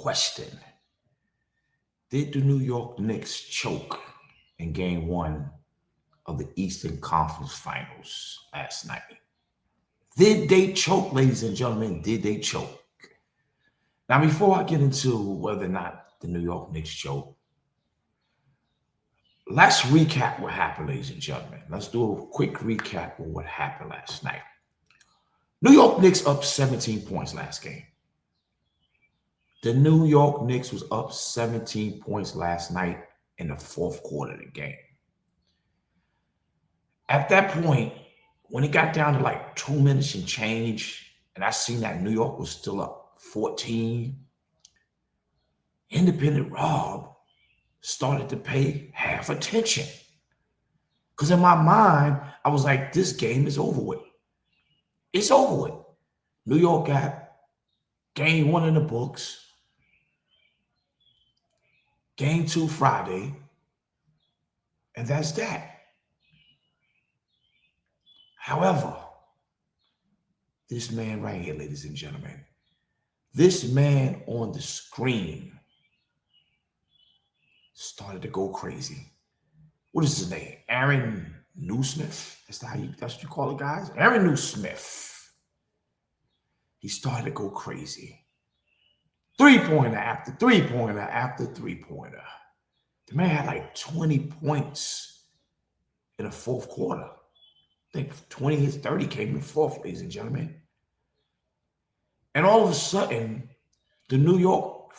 Question: did the New York Knicks choke in game one of the Eastern Conference Finals last night? Did they choke, ladies and gentlemen? Did they choke? Now, before I get into whether or not the New York Knicks choke, let's recap what happened, ladies and gentlemen. Let's do a quick recap of what happened last night. New York Knicks up 17 points last game. The New York Knicks was up 17 points last night in the fourth quarter of the game. At that point, when it got down to like 2 minutes and change, and I seen that New York was still up 14, Independent Rob started to pay half attention. Because in my mind, I was like, this game is over with. It's over with. New York got game one in the books. Game two Friday. And that's that. However, this man right here, ladies and gentlemen, this man on the screen started to go crazy. What is his name? Aaron Newsmith? That's what you call it, guys? Aaron Newsmith. He started to go crazy. Three-pointer after three-pointer after three-pointer. The man had like 20 points in the fourth quarter. I think 20 his 30 came in the fourth, ladies and gentlemen. And all of a sudden, the New York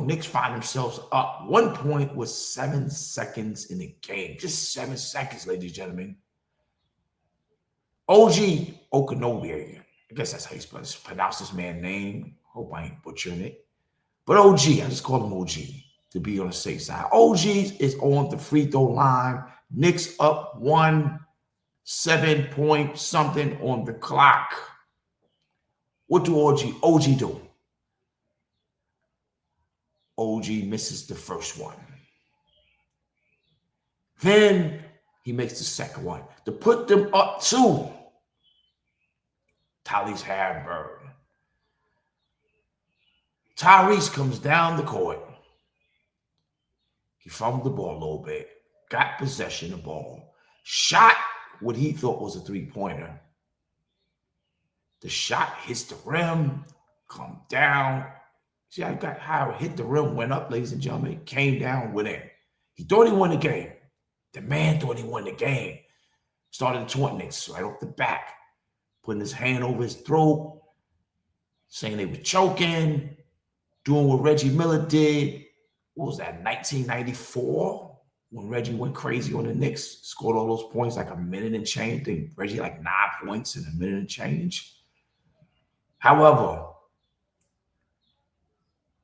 Knicks find themselves up 1 point with 7 seconds in the game. Just 7 seconds, ladies and gentlemen. OG Okonobi, I guess that's how you pronounce this man's name. Hope I ain't butchering it. But OG, I just call him OG to be on the safe side. OG is on the free throw line. Knicks up 7 point something on the clock. What do OG do? OG misses the first one. Then he makes the second one to put them up 2. Tyrese Halliburton. Tyrese comes down the court. He fumbled the ball a little bit, got possession of the ball, shot what he thought was a three-pointer. The shot hits the rim, come down. See, I got how it hit the rim, went up, ladies and gentlemen, came down, went in. He thought he won the game. The man thought he won the game. Started the taunt Knicks right off the back, putting his hand over his throat, saying they were choking, doing what Reggie Miller did. What was that, 1994? When Reggie went crazy on the Knicks, scored all those points like a minute and change. I think Reggie like 9 points in a minute and change. However,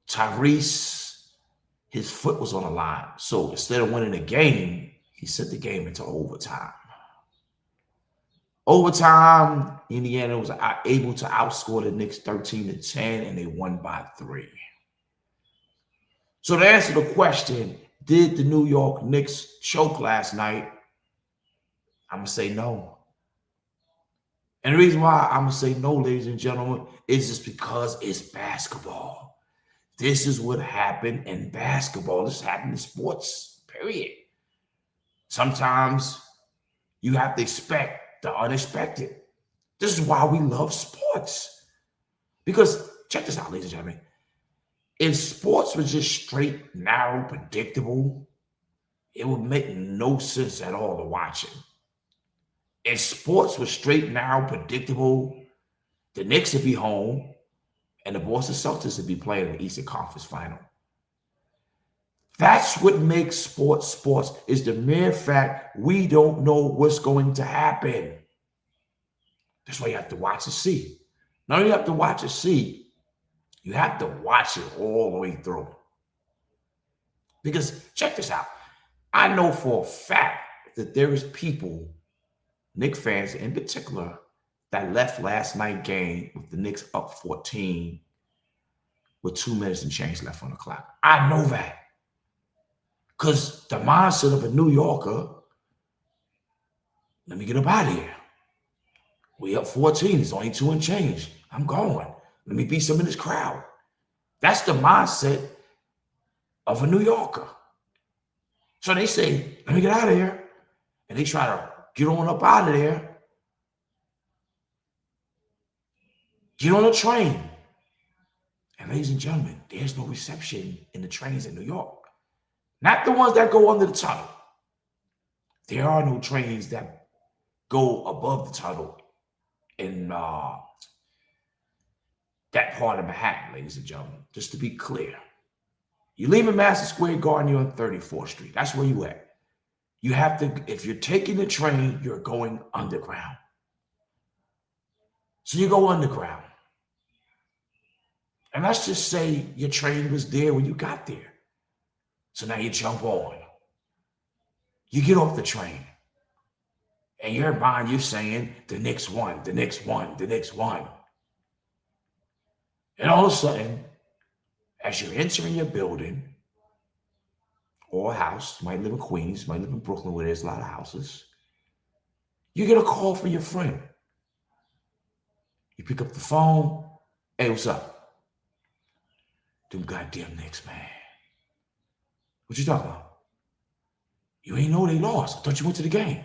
Tyrese, his foot was on the line. So instead of winning the game, he sent the game into overtime. Overtime, Indiana was able to outscore the Knicks 13-10, and they won by 3. So to answer the question, did the New York Knicks choke last night? I'm going to say no. And the reason why I'm going to say no, ladies and gentlemen, is just because it's basketball. This is what happened in basketball. This happened in sports, period. Sometimes you have to expect the unexpected. This is why we love sports. Because, check this out, ladies and gentlemen. If sports was just straight, narrow, predictable, it would make no sense at all to watch it. If sports was straight, narrow, predictable, the Knicks would be home and the Boston Celtics would be playing in the Eastern Conference Final. That's what makes sports, is the mere fact we don't know what's going to happen. That's why you have to watch and see. Not only you have to watch and see, you have to watch it all the way through. Because check this out. I know for a fact that there is people, Knicks fans in particular, that left last night's game with the Knicks up 14 with 2 minutes and change left on the clock. I know that. Because the mindset of a New Yorker, let me get up out of here. We up 14. It's only 2 and change. I'm going. Let me beat some of this crowd. That's the mindset of a New Yorker. So they say, let me get out of here. And they try to get on up out of there. Get on a train. And ladies and gentlemen, there's no reception in the trains in New York. Not the ones that go under the tunnel. There are no trains that go above the tunnel in that part of Manhattan, ladies and gentlemen. Just to be clear. You leave in Madison Square Garden, you're on 34th Street. That's where you at. You have to, if you're taking the train, you're going underground. So you go underground. And let's just say your train was there when you got there. So now you jump on. You get off the train. And your mind, you're saying, the Knicks won, the Knicks won, the Knicks won. And all of a sudden, as you're entering your building or a house, you might live in Queens, you might live in Brooklyn where there's a lot of houses, you get a call from your friend. You pick up the phone. Hey, what's up? Them goddamn Knicks, man. What you talking about? You ain't know they lost. I thought you went to the game.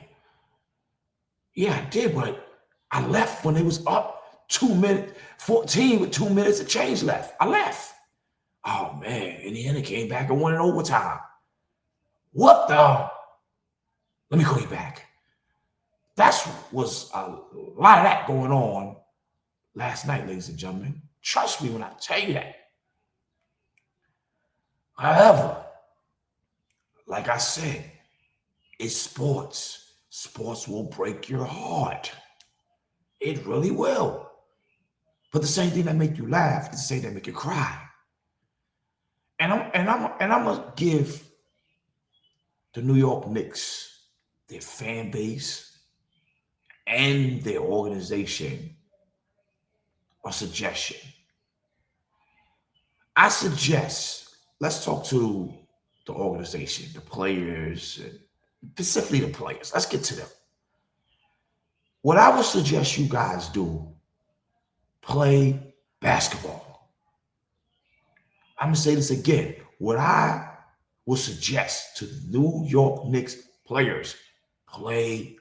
Yeah, I did, but I left when they was up 2 minutes, 14 with 2 minutes of change left. I left. Oh, man. In the end, it came back and won in overtime. What the? Let me call you back. That was a lot of that going on last night, ladies and gentlemen. Trust me when I tell you that. However, like I said, it's sports. Sports will break your heart. It really will. But the same thing that make you laugh is the same that make you cry. And I'm gonna give the New York Knicks, their fan base, and their organization a suggestion. I suggest, let's talk to the organization, the players, and specifically the players. Let's get to them. What I would suggest you guys do, play basketball. I'm going to say this again. What I would suggest to the New York Knicks players, play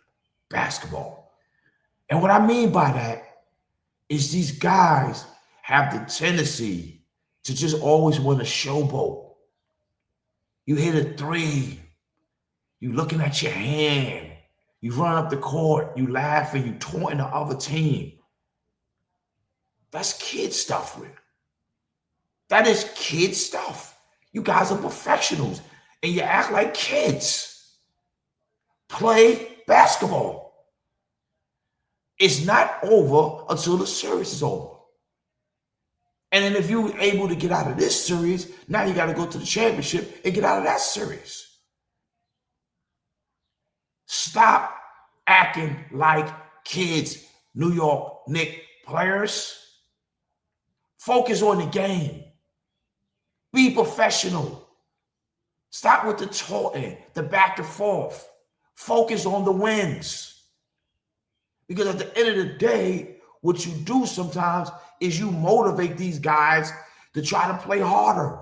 basketball. And what I mean by that is these guys have the tendency to just always want to showboat. You hit a three, you looking at your hand, you run up the court, you laughing, you taunting the other team. That's kid stuff, man. That is kid stuff. You guys are professionals and you act like kids. Play basketball. It's not over until the series is over. And then if you're able to get out of this series, now you got to go to the championship and get out of that series. Stop acting like kids, New York Knicks players. Focus on the game. Be professional. Stop with the taunting, the back and forth. Focus on the wins. Because at the end of the day, what you do sometimes is you motivate these guys to try to play harder.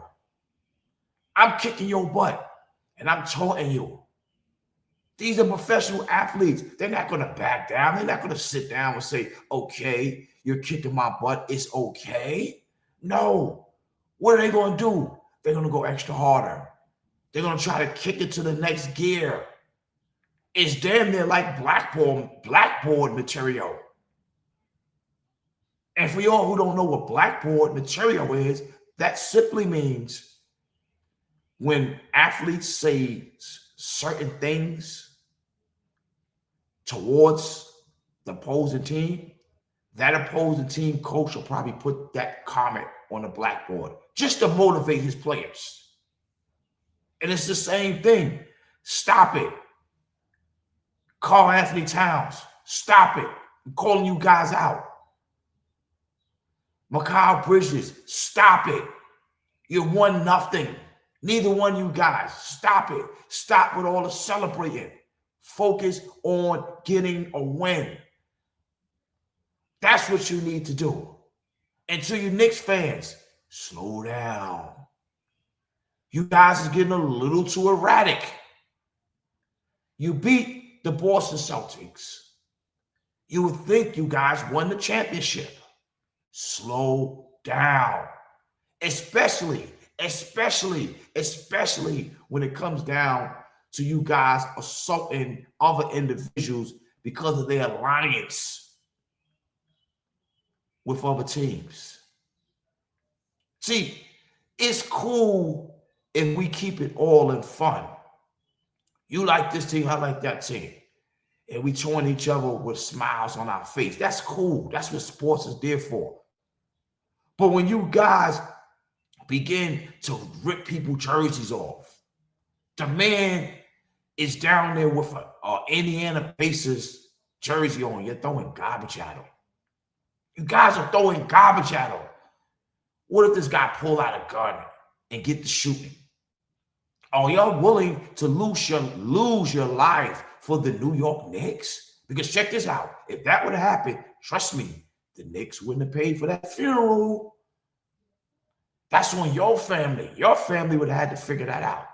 I'm kicking your butt and I'm taunting you. These are professional athletes. They're not going to back down. They're not going to sit down and say, okay, you're kicking my butt. It's okay. No. What are they going to do? They're going to go extra harder. They're going to try to kick it to the next gear. It's damn near like blackboard material. And for y'all who don't know what blackboard material is, that simply means when athletes say certain things towards the opposing team, that opposing team coach will probably put that comment on the blackboard just to motivate his players. And it's the same thing. Stop it. Karl Anthony Towns, stop it. I'm calling you guys out. Mikal Bridges, stop it. You're 1-0. Neither one of you guys. Stop it. Stop with all the celebrating. Focus on getting a win. That's what you need to do. And to you Knicks fans, Slow down. You guys is getting a little too erratic. You beat the Boston Celtics. You would think you guys won the championship. Slow down. Especially when it comes down to you guys assaulting other individuals because of their alliance with other teams. See, it's cool if we keep it all in fun. You like this team, I like that team. And we join each other with smiles on our face. That's cool. That's what sports is there for. But when you guys begin to rip people's jerseys off, the man is down there with a Indiana Pacers jersey on. You're throwing garbage at him. You guys are throwing garbage at him. What if this guy pull out a gun and get the shooting? Are y'all willing to lose your life for the New York Knicks? Because check this out. If that would have happened, trust me, the Knicks wouldn't have paid for that funeral. That's on your family. Your family would have had to figure that out.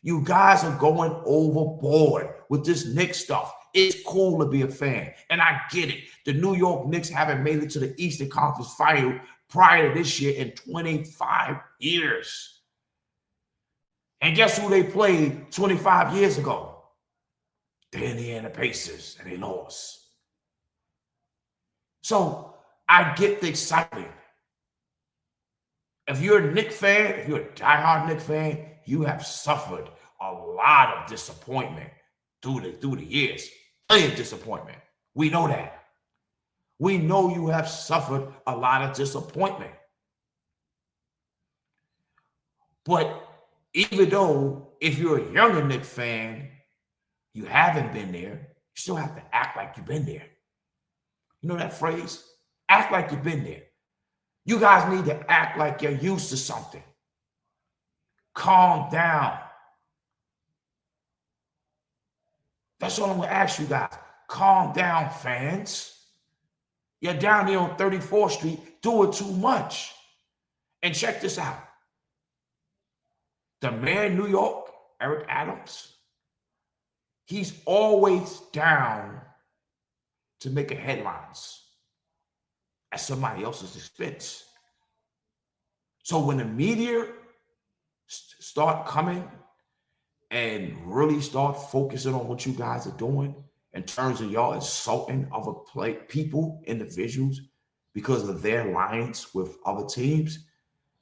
You guys are going overboard with this Knicks stuff. It's cool to be a fan, and I get it. The New York Knicks haven't made it to the Eastern Conference Final prior to this year in 25 years. And guess who they played 25 years ago? The Indiana Pacers, and they lost. So I get the excitement. If you're a Knicks fan, if you're a diehard Knicks fan, you have suffered a lot of disappointment through the years. Plenty of disappointment. We know that. We know you have suffered a lot of disappointment. But even though if you're a younger Knicks fan, you haven't been there, you still have to act like you've been there. You know that phrase? Act like you've been there. You guys need to act like you're used to something. Calm down. That's all I'm going to ask you guys. Calm down, fans. You're down here on 34th Street doing too much. And check this out. The mayor of New York, Eric Adams, he's always down to make headlines at somebody else's expense. So when the media start coming and really start focusing on what you guys are doing in terms of y'all insulting other people, individuals, because of their alliance with other teams,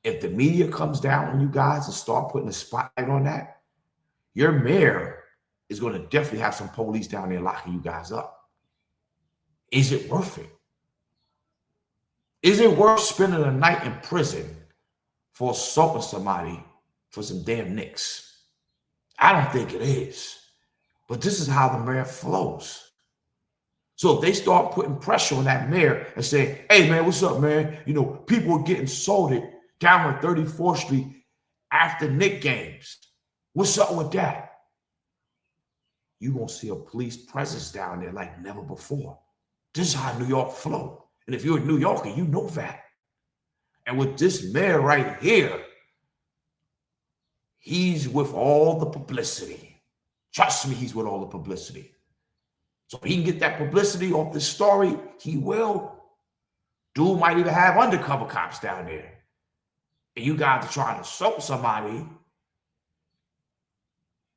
if the media comes down on you guys and start putting a spotlight on that, your mayor is going to definitely have some police down there locking you guys up. Is it worth it? Is it worth spending a night in prison for assaulting somebody for some damn Knicks? I don't think it is. But this is how the mayor flows. So if they start putting pressure on that mayor and saying, hey, man, what's up, man? You know, people are getting assaulted down on 34th Street after Knicks games. What's up with that? You're going to see a police presence down there like never before. This is how New York flows. And if you're a New Yorker, you know that. And with this mayor right here, he's with all the publicity. Trust me, he's with all the publicity. So if he can get that publicity off this story, he will. Dude might even have undercover cops down there. And you guys are trying to assault somebody.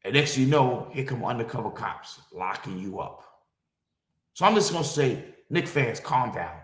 And next you know, here come undercover cops locking you up. So I'm just going to say, Knicks fans, calm down.